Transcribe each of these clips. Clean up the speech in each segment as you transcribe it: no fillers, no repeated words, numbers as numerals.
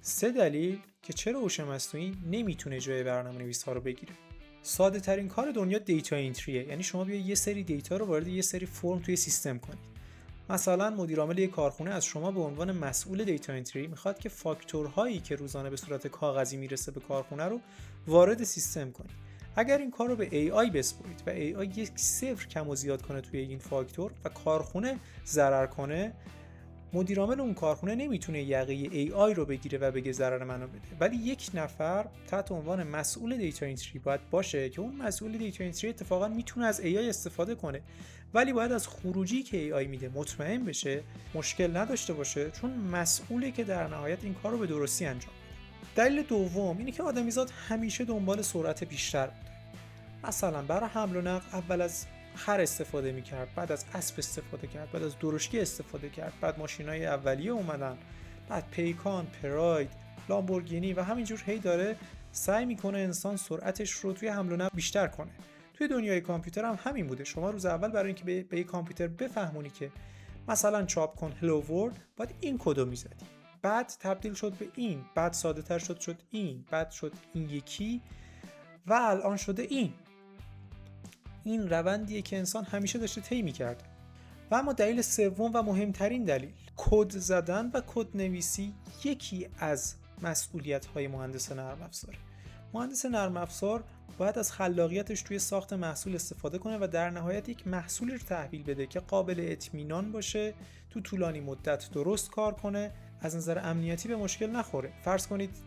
3 دلیل که چرا هوش مصنوعی نمیتونه جای برنامه‌نویس‌ها رو بگیره. ساده ترین کار دنیا دیتا انتریه، یعنی شما بیا یه سری دیتا رو وارد یه سری فرم توی سیستم کنید. مثلا مدیر عامل یک کارخونه از شما به عنوان مسئول دیتا انتری میخواد که فاکتورهایی که روزانه به صورت کاغذی میرسه به کارخونه رو وارد سیستم کنید. اگر این کار رو به AI بسپرید و AI یک صفر کم و زیاد کنه توی این فاکتور و کارخونه ضرر کنه، مدیر عامل اون کارخونه نمیتونه یقه AI رو بگیره و بگه ضرر منو بده، ولی یک نفر تحت عنوان مسئول دیتا انتری باید باشه که اون مسئول دیتا انتری اتفاقا میتونه از AI استفاده کنه، ولی باید از خروجی که AI میده مطمئن بشه، مشکل نداشته باشه، چون مسئوله که در نهایت این کار رو به درستی انجام بده. دلیل دوم اینه که آدمیزاد همیشه دنبال سرعت بیشتر بوده. مثلا برای حمل و نقل اول از خر استفاده میکرد، بعد از اسب استفاده کرد، بعد از درشکه استفاده کرد، بعد ماشینای اولیه اومدن، بعد پیکان، پراید، لامبورگینی و همینجور هی داره سعی میکنه انسان سرعتش رو توی حمل و نقل بیشتر کنه. توی دنیای کامپیوتر هم همین بوده. شما روز اول برای اینکه به یک کامپیوتر بفهمونی که مثلا چاپ کن هلو ورلد، باید این کدو میزدی، بعد تبدیل شد به این، بعد ساده تر شد این، بعد شد این یکی و الان شده این روندیه که انسان همیشه داشته طی می‌کرده. و اما دلیل سوم و مهمترین دلیل، کد زدن و کد نویسی یکی از مسئولیت‌های مهندس نرم افزاره. مهندس نرم افزار باید از خلاقیتش توی ساخت محصول استفاده کنه و در نهایت یک محصولی رو تحویل بده که قابل اطمینان باشه، تو طولانی مدت درست کار کنه، از نظر امنیتی به مشکل نخوره. فرض کنید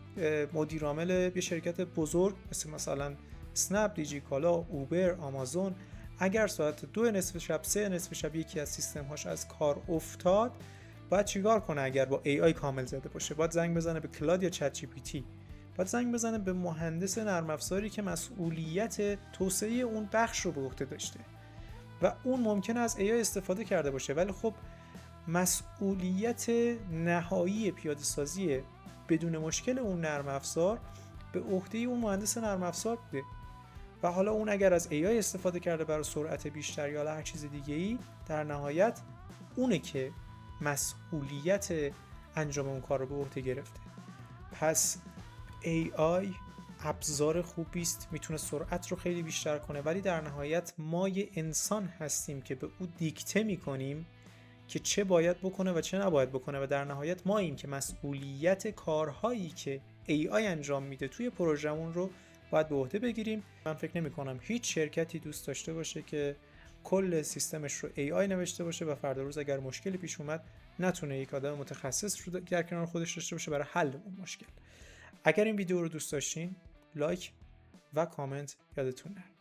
مدیر عامل یه شرکت بزرگ مثلا اسنپ، دیجیکالا، اوبر، آمازون، اگر ساعت 2 نصف شب، 3 نصف شب یکی از سیستم‌هاش از کار افتاد، باید چیکار کنه؟ اگر با AI کامل زده باشه، باید زنگ بزنه به کلاد یا چت جی پی تی، باید زنگ بزنه به مهندس نرم افزاری که مسئولیت توسعه اون بخش رو به عهده داشته و اون ممکنه از AI استفاده کرده باشه، ولی خب مسئولیت نهایی پیاده سازی بدون مشکل اون نرم افزار به عهده اون مهندس نرم افزار بوده و حالا اون اگر از AI استفاده کرده برای سرعت بیشتر یا هر چیز دیگه‌ای، در نهایت اونه که مسئولیت انجام اون کار رو به عهده گرفته. پس AI ابزار خوبی است، میتونه سرعت رو خیلی بیشتر کنه، ولی در نهایت ما یه انسان هستیم که به او دیکته میکنیم که چه باید بکنه و چه نباید بکنه و در نهایت ما این که مسئولیت کارهایی که AI انجام میده توی پروژمون رو باید به عهده بگیریم. من فکر نمی کنم هیچ شرکتی دوست داشته باشه که کل سیستمش رو AI نوشته باشه و فردا روز اگر مشکلی پیش اومد نتونه یک آدم متخصص رو در کنار خودش داشته باشه برای حل اون مشکل. اگر این ویدیو رو دوست داشتین، لایک و کامنت یادتون نره.